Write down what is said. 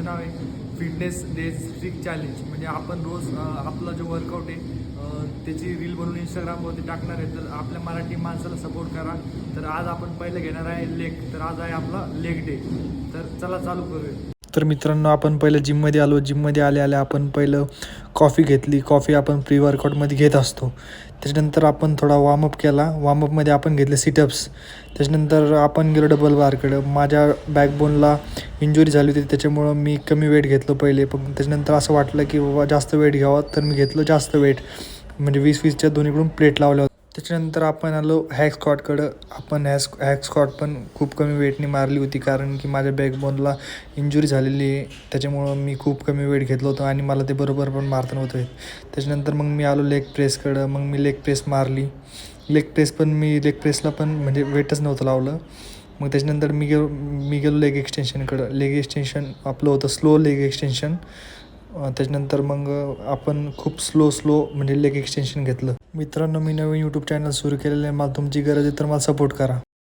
नाव आहे fitness days streak challenge. म्हणजे आपण रोज आपला जो वर्कआउट आहे त्याची रील बनवून इंस्टाग्रामवरती टाकणार आहे. तर आपल्या मराठी माणसाला सपोर्ट करा. तर आज आपण पहिलं घेणार आहे लेग. तर आज आहे आपला लेग डे. तर चला चालू करूया. तर मित्रांनो, आपण पहिलं जिममध्ये आलो. जिममध्ये आल्या आपण पहिलं कॉफी घेतली. कॉफी आपण प्री वर्कआउटमध्ये घेत असतो. त्याच्यानंतर आपण थोडा वॉर्मअप केला. वॉर्मअपमध्ये आपण घेतले सिटअप्स. त्याच्यानंतर आपण गेलो डबल बारकडं. माझ्या बॅकबोनला इंजुरी झाली होती, त्याच्यामुळं मी कमी वेट घेतलं पहिले. पण त्याच्यानंतर असं वाटलं की बाबा जास्त वेट घ्यावं, तर मी घेतलं जास्त वेट. म्हणजे 20-20च्या दोन्हीकडून प्लेट लावल्या होत्या. त्याच्यानंतर आपण आलो हॅक स्क्वॉटकडं. आपण हॅक स्क्वॉट पण खूप कमी वेटनी मारली होती, कारण की माझ्या बॅकबोनला इंजुरी झालेली आहे. त्याच्यामुळं मी खूप कमी वेट घेतलं होतं आणि मला ते बरोबर पण मारता नव्हतं येत. त्याच्यानंतर मग मी आलो लेग प्रेसकडं. मग मी लेग प्रेस मारली. लेग प्रेसला पण म्हणजे वेटच नव्हतं लावलं. मग त्याच्यानंतर मी गेलो लेग एक्सटेन्शनकडं. लेग एक्सटेन्शन आपलं होतं स्लो लेग एक्सटेन्शन. त्याच्यानंतर मग आपण खूप स्लो म्हणजे लेग एक्सटेन्शन घेतलं. मित्रांनो, मी नवीन यूट्यूब चॅनल सुरू केलेलं आहे. मला तुमची गरज आहे, तर मला सपोर्ट करा.